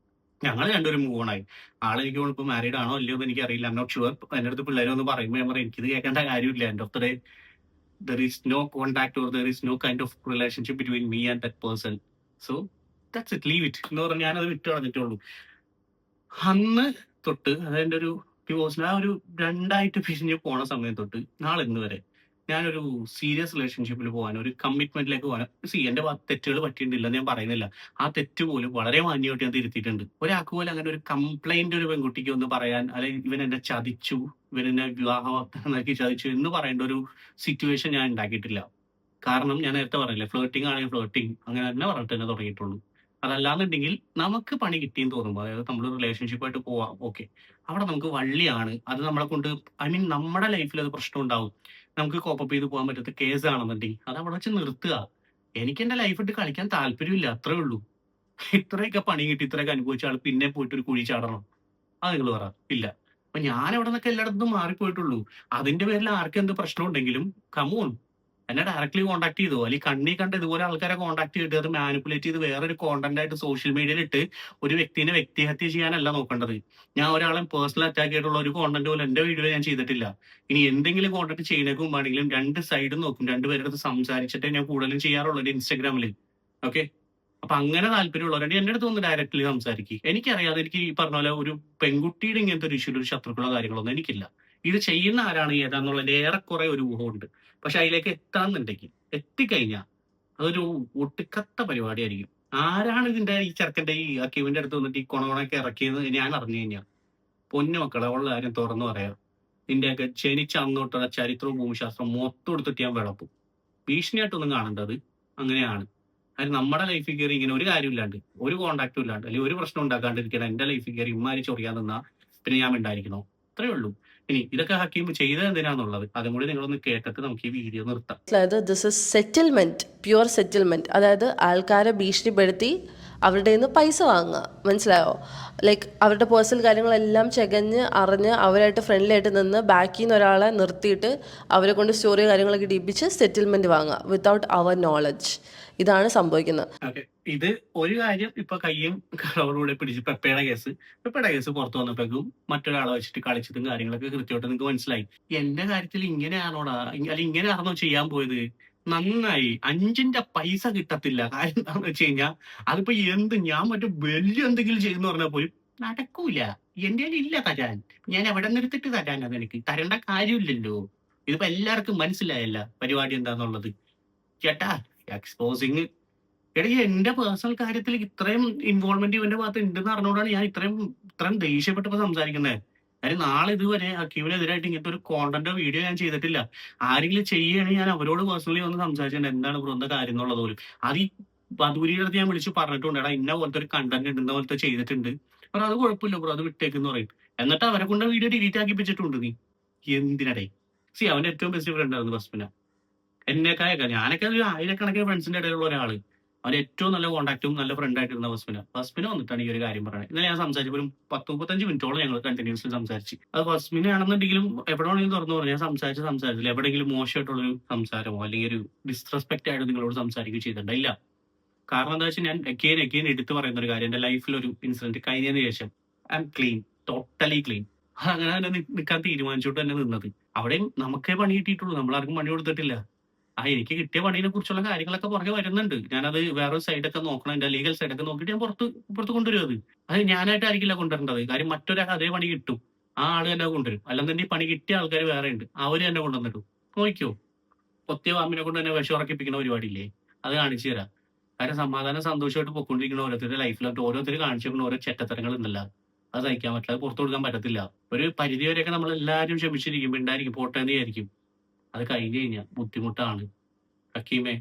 ഞങ്ങൾ രണ്ടുപേരും മൂവ് ഓൺ ആയി. ആളെനിക്ക് ഇപ്പൊ മാരീഡ് ആണോ അല്ലയോ എന്ന് എനിക്ക് അറിയില്ല. I not sure. എന്റെ അടുത്ത് പിള്ളേരൊന്ന് പറയുമ്പോൾ ഞാൻ പറയും എനിക്കിത് കേൾക്കേണ്ട കാര്യമില്ല. End of the day there is no contact or there is no kind of relationship between me and that person. So that's it, leave it എന്ന് പറഞ്ഞാൽ ഞാനത് വിട്ടു കളഞ്ഞിട്ടുള്ളൂ. അന്ന് തൊട്ട്, അതെന്റെ ഒരു ഡിവോഴ്സിന് ആ ഒരു രണ്ടായിട്ട് പിരിഞ്ഞ് പോണ സമയം തൊട്ട് നാളെ ഇന്ന് വരെ ഞാനൊരു സീരിയസ് റിലേഷൻഷിപ്പിൽ പോകാൻ, ഒരു കമ്മിറ്റ്മെന്റിലേക്ക് പോകാൻ, എന്റെ തെറ്റുകൾ പറ്റിയിട്ടില്ലെന്ന് ഞാൻ പറയുന്നില്ല. ആ തെറ്റ് പോലും വളരെ മാന്യമായിട്ട് ഞാൻ തിരുത്തിയിട്ടുണ്ട്. ഒരാൾക്ക് പോലും അങ്ങനെ ഒരു കംപ്ലൈന്റ് ഒരു പെൺകുട്ടിക്ക് ഒന്ന് പറയാൻ, അല്ലെങ്കിൽ ഇവൻ എന്നെ ചതിച്ചു, ഇവൻ എന്നെ വിവാഹമാക്കി ചതിച്ചു എന്ന് പറയേണ്ട ഒരു സിറ്റുവേഷൻ ഞാൻ ഉണ്ടാക്കിയിട്ടില്ല. കാരണം ഞാൻ നേരത്തെ പറഞ്ഞില്ലേ, ഫ്ലേർട്ടിംഗ് ആണെങ്കിൽ ഫ്ലേർട്ടിംഗ് അങ്ങനെ തന്നെ പറഞ്ഞിട്ട് തന്നെ തുടങ്ങിയിട്ടുള്ളൂ. അതല്ലാന്നുണ്ടെങ്കിൽ നമുക്ക് പണി കിട്ടിയെന്ന് തോന്നുമ്പോൾ, അതായത് നമ്മൾ റിലേഷൻഷിപ്പായിട്ട് പോവാം, ഓക്കെ, അവിടെ നമുക്ക് വള്ളിയാണ്, അത് നമ്മളെ കൊണ്ട് നമ്മുടെ ലൈഫിൽ അത് പ്രശ്നം ഉണ്ടാവും, നമുക്ക് കോപ്പപ്പ് ചെയ്ത് പോകാൻ പറ്റാത്ത കേസ് ആണെന്നുണ്ടെങ്കിൽ അത് അവിടെ വെച്ച് നിർത്തുക. എനിക്ക് എന്റെ ലൈഫ് ഇട്ട് കളിക്കാൻ താല്പര്യമില്ല, അത്രേ ഉള്ളൂ. ഇത്രയൊക്കെ പണി കിട്ടി, ഇത്രയൊക്കെ അനുഭവിച്ച ആൾ പിന്നെ പോയിട്ട് ഒരു കുഴി ചാടണം? അത് നിങ്ങൾ പറ. ഇല്ല. അപ്പൊ ഞാൻ അവിടെ നിന്നൊക്കെ എല്ലായിടത്തും മാറിപ്പോയിട്ടുള്ളൂ. അതിന്റെ പേരിൽ ആർക്കും എന്ത് പ്രശ്നം ഉണ്ടെങ്കിലും കമോൺ, എന്നെ ഡയറക്ട്ലി കോൺടാക്ട് ചെയ്തോ, അല്ലെങ്കിൽ കണ്ണി കണ്ട് ഇതുപോലെ ആൾക്കാരെ കോൺടാക്ട് ചെയ്തിട്ട് അത് മാനിപ്പുലേറ്റ് ചെയ്ത് വേറൊരു കോണ്ടന്റ് ആയിട്ട് സോഷ്യൽ മീഡിയയിൽ ഇട്ട് ഒരു വ്യക്തിനെ വ്യക്തിഹത്യ ചെയ്യാനല്ല നോക്കേണ്ടത്. ഞാൻ ഒരാളെ പേഴ്സണൽ അറ്റാക്ക് ആയിട്ടുള്ള ഒരു കോണ്ടന്റ് പോലും എന്റെ വീഡിയോയിൽ ഞാൻ ചെയ്തിട്ടില്ല. ഇനി എന്തെങ്കിലും കോണ്ടന്റ് ചെയ്യുന്നതിന് മുമ്പാണെങ്കിലും രണ്ട് സൈഡും നോക്കും, രണ്ടുപേരുടെ അടുത്ത് സംസാരിച്ചിട്ടേ ഞാൻ കൂടുതലും ചെയ്യാറുള്ളൂ എന്റെ ഇൻസ്റ്റാഗ്രാമിൽ. ഓക്കെ, അപ്പൊ അങ്ങനെ താല്പര്യമുള്ളവരുടെ എന്റെ അടുത്ത് ഒന്ന് ഡയറക്ട്ലി സംസാരിക്കും. എനിക്കറിയാതെ എനിക്ക് ഈ പറഞ്ഞ പോലെ ഒരു പെൺകുട്ടിയുടെ ഇങ്ങനത്തെ ഒരു ഇഷ്യൂല് ഒരു ശത്രുക്കളോ കാര്യങ്ങളൊന്നും എനിക്കില്ല. ഇത് ചെയ്യുന്ന ആരാണ് ഏതാന്നുള്ളതിന്റെ ഏറെക്കുറെ ഒരു ഊഹമുണ്ട്. പക്ഷെ അതിലേക്ക് എത്താന്നുണ്ടെങ്കിൽ, എത്തിക്കഴിഞ്ഞാൽ അതൊരു ഒട്ടുക്കത്ത പരിപാടിയായിരിക്കും. ആരാണ് ഈ ചെറുക്കന്റെ ഈ അക്കീവിന്റെ അടുത്ത് വന്നിട്ട് ഈ കൊണകൊണൊക്കെ ഇറക്കിയെന്ന് ഞാൻ അറിഞ്ഞു കഴിഞ്ഞാൽ, പൊന്നു മക്കളെ ഉള്ള കാര്യം തുറന്നു പറയാം, നിന്റെയൊക്കെ ജനിച്ച അന്നോട്ടുള്ള ചരിത്രവും ഭൂമിശാസ്ത്രവും മൊത്തം എടുത്തിട്ട് ഞാൻ വിളപ്പും. ഭീഷണിയായിട്ടൊന്നും കാണേണ്ടത് അങ്ങനെയാണ്. അത് നമ്മുടെ ലൈഫിൽ കയറി ഇങ്ങനെ ഒരു കാര്യമില്ലാണ്ട്, ഒരു കോണ്ടാക്റ്റും ഇല്ലാണ്ട്, അല്ലെങ്കിൽ ഒരു പ്രശ്നം ഉണ്ടാക്കാണ്ടിരിക്കണം എന്റെ ലൈഫിൽ കയറി ഇമ്മാരി ചൊറിയാൻ നിന്നാ പിന്നെ ഞാൻ ഉണ്ടായിരിക്കണോ? അത്രേ ഉള്ളൂ. ഇനി ഇതൊക്കെ ഹക്കീം ചെയ്തത് എന്തിനാന്നുള്ളത് അതും കൂടി നിങ്ങളൊന്ന് കേട്ടിട്ട് നമുക്ക് ഈ വീഡിയോ നിർത്താം. അതായത് this is settlement, pure settlement. അതായത് ആൾക്കാരെ ഭീഷണിപ്പെടുത്തി അവരുടെ നിന്ന് പൈസ വാങ്ങുക. മനസ്സിലായോ? ലൈക്ക് അവരുടെ പേഴ്സണൽ കാര്യങ്ങളെല്ലാം ചകഞ്ഞ് അറിഞ്ഞ് അവരായിട്ട് ഫ്രണ്ട്ലി ആയിട്ട് നിന്ന് ബാക്കിൽ നിന്ന് ഒരാളെ നിർത്തിയിട്ട് അവരെ കൊണ്ട് സ്റ്റോറി കാര്യങ്ങളൊക്കെ ഇടിപ്പിച്ച് സെറ്റിൽമെൻറ്റ് വാങ്ങുക വിത്തൗട്ട് അവർ നോളജ്. ഇതാണ് സംഭവിക്കുന്നത്. ഓക്കെ, ഇത് ഒരു കാര്യം. ഇപ്പൊ കയ്യും കളവറൂടെ പിടിച്ച് പെപ്പയുടെ കേസ് പുറത്തു വന്നപ്പോഴേക്കും മറ്റൊരാളെ വെച്ചിട്ട് കളിച്ചതും കാര്യങ്ങളൊക്കെ കൃത്യമായിട്ട് നിങ്ങൾക്ക് മനസ്സിലായി. എന്റെ കാര്യത്തിൽ ഇങ്ങനെയാണോടാ, അല്ല ഇങ്ങനെയാണോ ചെയ്യാൻ പോയത്? നന്നായി. 5ന്റെ പൈസ കിട്ടത്തില്ല. കാര്യം എന്താണെന്ന് വെച്ച് കഴിഞ്ഞാൽ അതിപ്പോ ഞാൻ മറ്റു വലിയ എന്തെങ്കിലും ചെയ്യുന്ന പറഞ്ഞാൽ പോലും നടക്കൂല. എന്റെ കയ്യിൽ ഇല്ല തരാൻ. ഞാൻ എവിടെ നിന്ന് എടുത്തിട്ട് തരാനാ? നിനക്ക് തരേണ്ട കാര്യമില്ലല്ലോ. ഇതിപ്പോ എല്ലാവർക്കും മനസ്സിലായല്ല പരിപാടി എന്താന്നുള്ളത്. ചേട്ടാ, എക്സ്പോസിങ്. എടാ, എന്റെ പേഴ്സണൽ കാര്യത്തിൽ ഇത്രയും ഇൻവോൾവ്മെന്റ് ഇവന്റെ ഭാഗത്ത് ഉണ്ടെന്ന് അറിഞ്ഞുകൊണ്ടാണ് ഞാൻ ഇത്രയും ദേഷ്യപ്പെട്ടപ്പോ സംസാരിക്കുന്നത്. കാര്യം നാളെ ഇതുവരെ ഹക്കീമിനെതിരായിട്ട് ഇങ്ങനത്തെ ഒരു കോണ്ടന്റോ വീഡിയോ ഞാൻ ചെയ്തിട്ടില്ല. ആരെങ്കിലും ചെയ്യുകയാണെങ്കിൽ ഞാൻ അവരോട് പേഴ്സണലി ഒന്ന് സംസാരിച്ചിട്ടുണ്ട്, എന്താണ് ബ്രോ എന്താ കാര്യം എന്നുള്ളത് പോലും. അത് ഈ ബദൂരിയുടെ അടുത്ത് ഞാൻ വിളിച്ച് പറഞ്ഞിട്ടുണ്ട്, എടാ ഇന്ന പോലത്തെ ഒരു കണ്ടന്റ് ഇടുന്ന പോലത്തെ ചെയ്തിട്ടുണ്ട്. ബ്രോ അത് കുഴപ്പമില്ല ബ്രോ, അത് വിട്ടേക്കെന്ന് പറയും. എന്നിട്ട് അവരെ കൊണ്ട് വീഡിയോ ഡിലീറ്റ് ആക്കിപ്പിച്ചിട്ടുണ്ട്. നീ എന്തിനടേ? അവന്റെ ഏറ്റവും ബെസ്റ്റ് ഫ്രണ്ട് ആയിരുന്നു ബസ്മിന. എന്നെക്കായൊക്കെ ഞാനൊക്കെ ഒരു 1000കണക്കിന് ഫ്രണ്ട്സിന്റെ ഇടയിലുള്ള ഒരാള്. അവന്റെ ഏറ്റവും നല്ല കോൺടാക്റ്റും നല്ല ഫ്രണ്ട് ആയിട്ടിരുന്ന ഫസ്മിന വന്നിട്ടാണ് ഈ ഒരു കാര്യം പറയുന്നത്. ഇന്നലെ ഞാൻ സംസാരിച്ചപ്പോൾ ഒരു 10-35 മിനിറ്റോളം ഞങ്ങൾ കണ്ടിന്യൂസ്ലി സംസാരിച്ചു. അത് ഫസ്മിന ആണെന്നുണ്ടെങ്കിലും എവിടെ വേണമെങ്കിലും തുറന്നു പറഞ്ഞു. ഞാൻ സംസാരിച്ചില്ല എവിടെയെങ്കിലും മോശമായിട്ടുള്ളൊരു സംസാരമോ അല്ലെങ്കിൽ ഒരു ഡിസ്റെസ്പെക്ട് ആയിട്ട് നിങ്ങളോട് സംസാരിക്കുകയോ ചെയ്തിട്ടില്ല. കാരണം എന്താ വെച്ചാൽ ഞാൻ അഗെയിൻ എടുത്തു പറയുന്ന ഒരു കാര്യം, എന്റെ ലൈഫിൽ ഒരു ഇൻസിഡന്റ് കഴിഞ്ഞതിന് ശേഷം I M clean, totally clean. അങ്ങനെ തന്നെ നിൽക്കാൻ തീരുമാനിച്ചോട്ട് തന്നെ നിന്നത്. അവിടെയും നമുക്കേ പണി കിട്ടിയിട്ടുള്ളൂ, നമ്മളാർക്കും പണി കൊടുത്തിട്ടില്ല. എനിക്ക് കിട്ടിയ പണിയെ കുറിച്ചുള്ള കാര്യങ്ങളൊക്കെ പുറകെ വരുന്നുണ്ട്. ഞാനത് വേറൊരു സൈഡൊക്കെ നോക്കണം, എന്റെ ലീഗൽ സൈഡൊക്കെ നോക്കിയിട്ട് ഞാൻ പുറത്ത് കൊണ്ടുവരും. അത് ഞാനായിട്ടായിരിക്കില്ല കൊണ്ടുവരേണ്ടത്. കാര്യം മറ്റൊരാൾക്ക് അതേ പണി കിട്ടും, ആ ആള് തന്നെ കൊണ്ടുവരും. അല്ലെന്നുണ്ടെങ്കിൽ പണി കിട്ടിയ ആൾക്കാർ വേറെ ഉണ്ട്, അവര് തന്നെ കൊണ്ടുവന്നിട്ടു. നോക്കിയോ, പൊത്തിയ പാമ്പിനെ കൊണ്ട് തന്നെ വിഷം ഉറക്കിപ്പിക്കുന്ന പരിപാടിയില്ലേ, അത് കാണിച്ചു തരാം. കാര്യം സമാധാനം സന്തോഷമായിട്ട് പൊക്കൊണ്ടിരിക്കുന്ന ഓരോരുത്തരുടെ ലൈഫിലായിട്ട് ഓരോരുത്തർ കാണിച്ചു വെക്കുന്ന ഓരോ ചെറ്റത്തരങ്ങൾ ഉണ്ടല്ല, അത് സഹിക്കാൻ പറ്റില്ല, അത് പുറത്തു കൊടുക്കാൻ പറ്റത്തില്ല. ഒരു പരിധി വരെയൊക്കെ നമ്മൾ എല്ലാവരും ക്ഷമിച്ചിരിക്കും, മിണ്ടായിരിക്കും, പോട്ടെ എന്ന് വിചാരിക്കും. അത് കഴിഞ്ഞ് കഴിഞ്ഞാൽ ബുദ്ധിമുട്ടാണ്. ഹക്കീമെ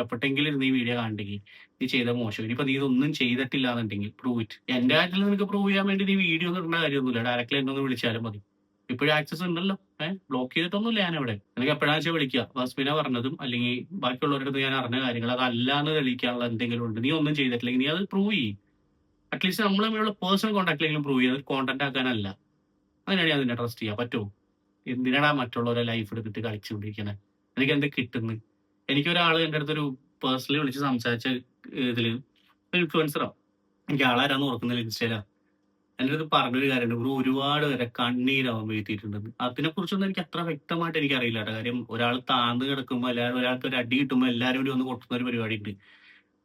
എപ്പോഴെങ്കിലും നീ വീഡിയോ കാണണ്ടെങ്കിൽ നീ ചെയ്ത മോശം. ഇനിയിപ്പോ നീ ഇതൊന്നും ചെയ്തിട്ടില്ല എന്നുണ്ടെങ്കിൽ പ്രൂവ് ഇറ്റ്. എന്റെ കാര്യത്തിൽ നിനക്ക് പ്രൂവ് ചെയ്യാൻ വേണ്ടി നീ വീഡിയോ ഒന്നും ഇടേണ്ട കാര്യമൊന്നുമില്ല. ഡയറക്റ്റ്ലി എന്നെ ഒന്ന് വിളിച്ചാലും മതി. ഇപ്പോഴും ആക്സസ് ഉണ്ടല്ലോ, ബ്ലോക്ക് ചെയ്തിട്ടൊന്നുമില്ല ഞാൻ അവിടെ. എനിക്ക് എപ്പോഴാണെന്ന് വെച്ചാൽ വിളിക്കുക. ഫസ്മിന പറഞ്ഞതും അല്ലെങ്കിൽ ബാക്കിയുള്ളവരുടെ ഞാൻ അറിഞ്ഞ കാര്യങ്ങൾ അതല്ലാന്ന് തെളിയിക്കാനുള്ള എന്തെങ്കിലും ഉണ്ട്. നീ ഒന്നും ചെയ്തിട്ടില്ലെങ്കിൽ നീ അത് പ്രൂവ് ചെയ്യും. അറ്റ്ലീസ്റ്റ് നമ്മൾ തമ്മിലുള്ള പേഴ്സണൽ കോൺടാക്റ്റിലെങ്കിലും പ്രൂവ് ചെയ്യുന്നത് കോണ്ടന്റ് ആക്കാനല്ല. അങ്ങനെയാണ് ഞാൻ നിന്നെ ട്രസ്റ്റ് ചെയ്യാൻ പറ്റുമോ? എന്തിനാടാ മറ്റുള്ളവരെ ലൈഫ് എടുത്തിട്ട് കളിച്ചുകൊണ്ടിരിക്കണേ? എനിക്ക് എന്ത് കിട്ടുന്നു? എനിക്കൊരാൾ എൻ്റെ അടുത്തൊരു പേഴ്സണലി വിളിച്ച് സംസാരിച്ച ഇതില് ഒരു ഇൻഫ്ലുവൻസറാണ്, എനിക്ക് ആളാരാന്ന് ഓർക്കുന്നില്ല, ഇൻസ്റ്റയിലാണ്. എൻ്റെ അടുത്ത് പറഞ്ഞൊരു കാര്യമുണ്ട്, ബ്രോ ഒരുപാട് പേരെ കണ്ണീരാവാൻ വീട്ടിയിട്ടുണ്ടെന്ന്. അതിനെ കുറിച്ചൊന്നും എനിക്ക് അത്ര വ്യക്തമായിട്ട് എനിക്ക് അറിയില്ല. കാര്യം ഒരാൾ താഴ്ന്നു കിടക്കുമ്പോൾ എല്ലാവരും ഒരാൾക്ക് ഒരു അടി കിട്ടുമ്പോൾ എല്ലാവരും കൂടി ഒന്ന് കൊട്ടുന്ന ഒരു പരിപാടി ഉണ്ട്.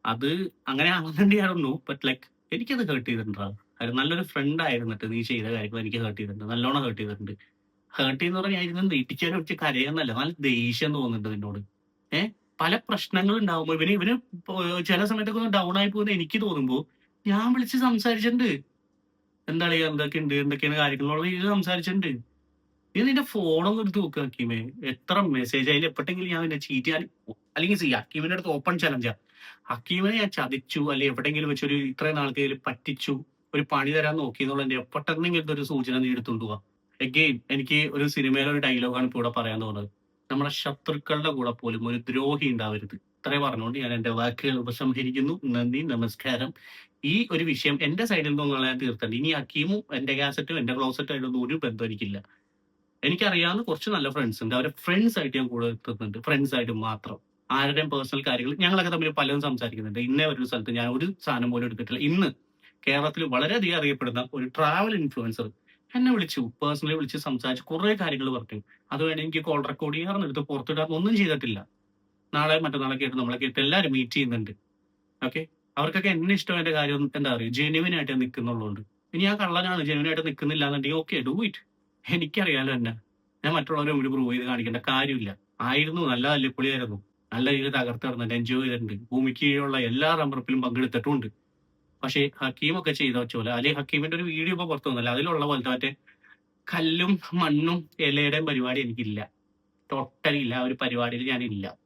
അത് അങ്ങനെ ആണെന്നുണ്ടെങ്കിൽ ബട്ട് ലൈക്ക് എനിക്കത് ഹേർട്ട് ചെയ്തിട്ടുണ്ടാകും. കാര്യം നല്ലൊരു ഫ്രണ്ട് ആയിരുന്നിട്ട് നീ ചെയ്ത കാര്യങ്ങൾ എനിക്ക് ഹേർട്ട് ചെയ്തിട്ടുണ്ട്, നല്ലോണം ഹേർട്ട് ചെയ്തിട്ടുണ്ട്. ഹേർട്ട് ചെയ്യുന്ന പറഞ്ഞാൽ ഞാൻ ഇരുന്ന് ഇടിക്കാനും വെച്ച് കരയുന്നല്ല, നല്ല ദേഷ്യം തോന്നുന്നുണ്ട് നിന്നോട്. പല പ്രശ്നങ്ങൾ ഉണ്ടാവുമ്പോൾ ഇവന് ചില സമയത്തൊക്കെ ഒന്ന് ഡൗൺ ആയി പോകുന്ന എനിക്ക് തോന്നുമ്പോൾ ഞാൻ വിളിച്ച് സംസാരിച്ചിട്ടുണ്ട്. എന്താണ് എന്തൊക്കെയാണ് കാര്യങ്ങളുള്ള ഇത് സംസാരിച്ചിട്ടുണ്ട്. ഇത് നിന്റെ ഫോണൊന്നും എടുത്ത് നോക്കുക ഹക്കീമേ, എത്ര മെസ്സേജ് അതിൽ എപ്പോഴെങ്കിലും ഞാൻ നിന്നെ ചീറ്റ് ചെയ്യാൻ അല്ലെങ്കിൽ ഹക്കീമിന്റെ അടുത്ത് ഓപ്പൺ ചലഞ്ചാ. ഹക്കീമിനെ ഞാൻ ചതിച്ചു അല്ലെങ്കിൽ എവിടെയെങ്കിലും വെച്ചൊരു ഇത്രയും നാൾക്കെങ്കിലും പറ്റിച്ചു, ഒരു പണി തരാൻ നോക്കി എന്നുള്ളതിന്റെ എപ്പോഴെങ്കിലും ഒരു സൂചന നീ എടുത്തുകൊണ്ട് പോവാ. അഗെയിൻ എനിക്ക് ഒരു സിനിമയിലെ ഒരു ഡയലോഗാണ് ഇപ്പോൾ ഇവിടെ പറയാൻ തോന്നുന്നത്, നമ്മുടെ ശത്രുക്കളുടെ കൂടെ പോലും ഒരു ദ്രോഹി ഉണ്ടാവരുത്. ഇത്രയും പറഞ്ഞുകൊണ്ട് ഞാൻ എന്റെ വാക്കുകൾ ഉപസംഹരിക്കുന്നു. നന്ദി, നമസ്കാരം. ഈ ഒരു വിഷയം എന്റെ സൈഡിൽ നിന്നുള്ള ഞാൻ തീർത്തണ്ട്. ഇനി ഹക്കീമും എന്റെ കാസറ്റും എന്റെ ക്ലോസറ്റും ആയിട്ടൊന്നും ഒരു ബന്ധം എനിക്കില്ല. എനിക്കറിയാവുന്ന കുറച്ച് നല്ല ഫ്രണ്ട്സ് ഉണ്ട്, അവരെ ഫ്രണ്ട്സ് ആയിട്ട് ഞാൻ കൂടെ എത്തുന്നുണ്ട്, ഫ്രണ്ട്സ് ആയിട്ട് മാത്രം. ആരുടെയും പേഴ്സണൽ കാര്യങ്ങൾ ഞങ്ങളൊക്കെ തമ്മിൽ പലതും സംസാരിക്കുന്നുണ്ട്. ഇന്നേ ഒരു സ്ഥലത്ത് ഞാൻ ഒരു സാധനം പോലും എടുത്തിട്ടില്ല. ഇന്ന് കേരളത്തിൽ വളരെയധികം അറിയപ്പെടുന്ന ഒരു ട്രാവൽ ഇൻഫ്ലുവൻസർ എന്നെ വിളിച്ചു, പേഴ്സണലി വിളിച്ച് സംസാരിച്ച് കുറെ കാര്യങ്ങൾ പറഞ്ഞു. അത് വേണ്ടി എനിക്ക് കോൾ റെക്കോർഡ് ചെയ്യാറുണ്ട്, പുറത്തിടാൻ ഒന്നും ചെയ്തിട്ടില്ല. നാളെ മറ്റന്നാളെ കേട്ട് നമ്മളെ കേട്ട് എല്ലാവരും മീറ്റ് ചെയ്യുന്നുണ്ട്. ഓക്കെ, അവർക്കൊക്കെ എന്നെ ഇഷ്ടം. എന്റെ കാര്യം എന്താ പറയുക, ജെന്യുവിൻ ആയിട്ട് നിൽക്കുന്നുള്ളതുകൊണ്ട്. ഇനി ആ കള്ളനാണ് ജെന്യുവിൻ ആയിട്ട് നിൽക്കുന്നില്ല എന്നുണ്ടെങ്കിൽ ഓക്കെ, ഡു ഇറ്റ്. എനിക്കറിയാലോ എന്നെ, ഞാൻ മറ്റുള്ളവരെ മുന്നിൽ പ്രൂവ് ചെയ്ത് കാണിക്കേണ്ട കാര്യമില്ല. ആയിരുന്നു, നല്ല തല്ലിപ്പൊളിയായിരുന്നു, നല്ല രീതിയിൽ തകർത്ത് കിടന്നിട്ട് എൻജോയ് ചെയ്തിട്ടുണ്ട്, ഭൂമിക്ക് കീഴിലുള്ള എല്ലാ റമ്പറപ്പിലും പങ്കെടുത്തിട്ടുണ്ട്. പക്ഷേ ഹക്കീമൊക്കെ ചെയ്ത വെച്ചോലെ, അല്ലെങ്കിൽ ഹക്കീമിന്റെ ഒരു വീഡിയോ ഇപ്പൊ പുറത്തു വന്നല്ല, അതിലുള്ള പോലത്തെ മറ്റേ കല്ലും മണ്ണും ഇലയുടെയും പരിപാടി എനിക്കില്ല, ടോട്ടലി ഇല്ല. ആ ഒരു പരിപാടിയിൽ ഞാനില്ല.